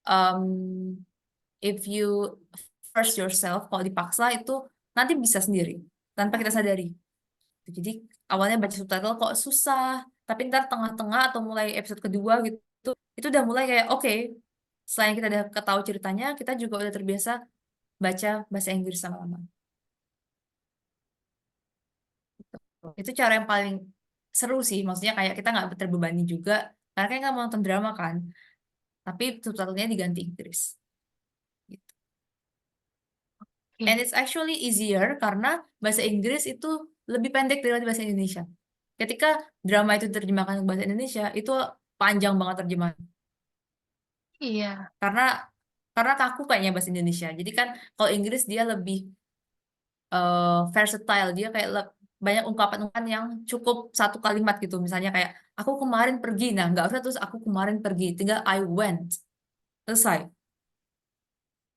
um, if you force yourself. Kalau dipaksa itu nanti bisa sendiri tanpa kita sadari. Jadi awalnya baca subtitle kok susah, tapi ntar tengah-tengah atau mulai episode kedua gitu, itu udah mulai kayak oke. Selain kita udah ketahui ceritanya, kita juga udah terbiasa baca bahasa Inggris sama-sama. Itu cara yang paling seru sih, maksudnya kayak kita nggak terbebani juga, karena kan kita mau nonton drama kan, tapi subtitlenya diganti Inggris. Gitu. And okay. it's actually easier karena bahasa Inggris itu lebih pendek dari bahasa Indonesia. Ketika drama itu terjemahkan ke bahasa Indonesia, itu panjang banget terjemahan. Iya. Karena kaku kayaknya bahasa Indonesia. Jadi kan kalau Inggris dia lebih versatile, dia kayak banyak ungkapan-ungkapan yang cukup satu kalimat gitu. Misalnya kayak aku kemarin pergi, nah nggak usah terus aku kemarin pergi, tinggal I went, selesai.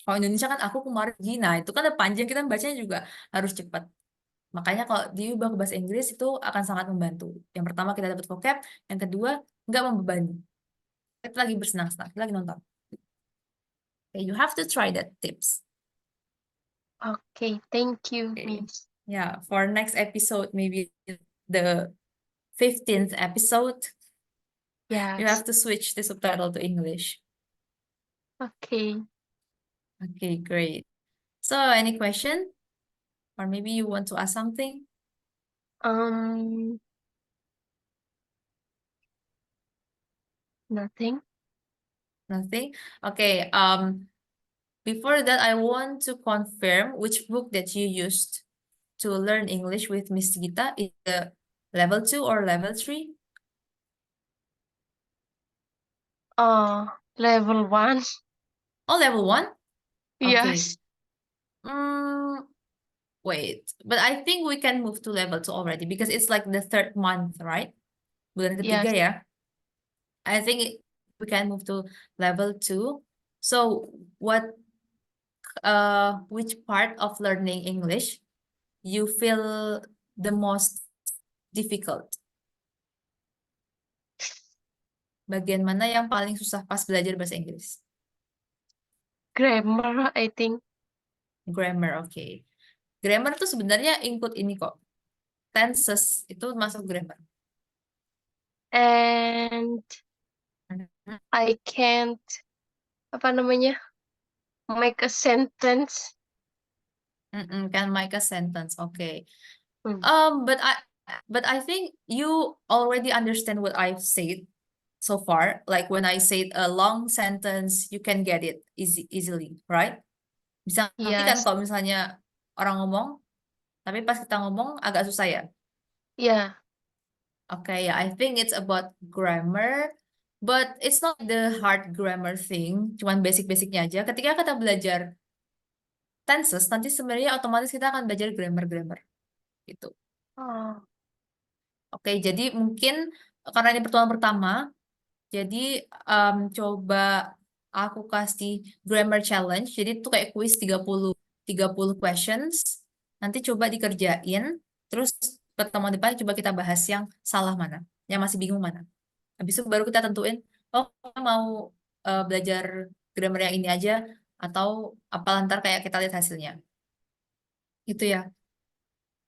Kalau Indonesia kan aku kemarin pergi, nah itu kan udah panjang, kita bacanya juga harus cepat. Makanya kalau diubah ke bahasa Inggris itu akan sangat membantu. Yang pertama kita dapat vocab, yang kedua nggak membebani. Kita lagi bersenang-senang, kita lagi nonton. Okay, you have to try that tips. Okay, thank you, Okay. Miss. Yeah, for next episode, maybe the 15th episode, you Yes. have to switch the subtitle to English. Okay. Okay, great. So, any question? Or maybe you want to ask something? Nothing. Nothing? Okay, before that, I want to confirm which book that you used to learn English with Miss Gita. Is it level 2 or level 3? Level 1. Oh, level 1? Okay. Yes. Wait, but I think we can move to level 2 already because it's like the 3rd month, right? Bulan ketiga Yes. ya. I think we can move to level 2. So, which part of learning English you feel the most difficult? Bagian mana yang paling susah pas belajar bahasa Inggris? Grammar, I think. Grammar, oke. Grammar tuh sebenarnya include ini kok. Tenses itu masuk grammar. And I can't, make a sentence. Can make a sentence, okay. Hmm. But I think you already understand what I've said so far. Like when I said a long sentence, you can get it easily, right? Bisa ngerti kan Yes. kalau misalnya orang ngomong, tapi pas kita ngomong agak susah ya? Yeah. Okay, yeah, I think it's about grammar, but it's not the hard grammar thing, cuman basic-basicnya aja. Ketika kita belajar tenses, nanti sebenarnya otomatis kita akan belajar grammar-grammar gitu. Oh. Oke, jadi mungkin karena ini pertemuan pertama, jadi coba aku kasih grammar challenge. Jadi itu kayak quiz 30 questions. Nanti coba dikerjain, terus pertemuan depan coba kita bahas yang salah mana, yang masih bingung mana. Habis itu baru kita tentuin, oh mau belajar grammar yang ini aja atau apa lantar kayak kita lihat hasilnya. Gitu ya.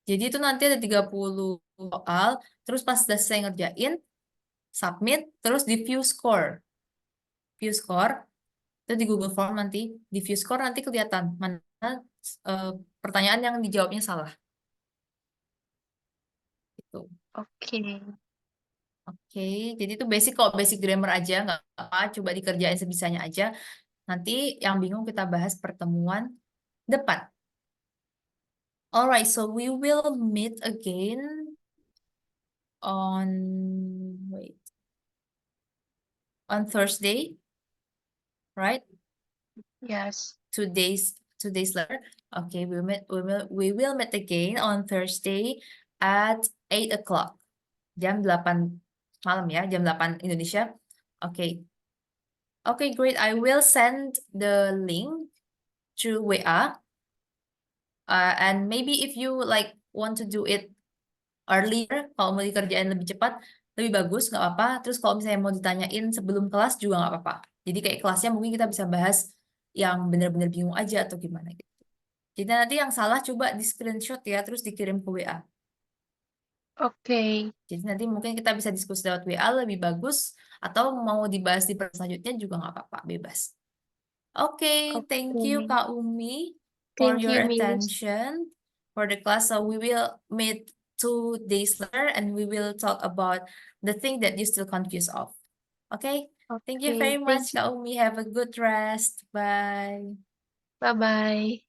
Jadi itu nanti ada 30 soal, terus pas selesai ngerjain, submit, terus di view score. View score, itu di Google Form nanti, di view score nanti kelihatan mana pertanyaan yang dijawabnya salah. Gitu. Okay. Oke, jadi itu basic kok, basic grammar aja, nggak apa, coba dikerjain sebisanya aja. Nanti yang bingung kita bahas pertemuan depan. Alright, so we will meet again on Thursday, right? Yes. 2 days later. Okay, we will meet again on Thursday at 8 o'clock. Jam 8 malam ya, jam 8 Indonesia. Okay. Okay, great. I will send the link through WA. And maybe if you like want to do it earlier, kalau mau dikerjain lebih cepat, lebih bagus, nggak apa-apa. Terus kalau misalnya mau ditanyain sebelum kelas juga nggak apa-apa. Jadi kayak kelasnya mungkin kita bisa bahas yang benar-benar bingung aja atau gimana gitu. Jadi nanti yang salah coba di screenshot ya, terus dikirim ke WA. Okay. Jadi nanti mungkin kita bisa diskusi lewat WA lebih bagus, atau mau dibahas di pertemuan selanjutnya juga nggak apa-apa, bebas. Okay, thank you Okay. Kak Umi for Thank your you, Miss. attention for the class. So we will meet 2 days later and we will talk about the thing that you still confused of. Okay, thank you Okay. very Thank much you. Kak Umi. Have a good rest. Bye. Bye-bye.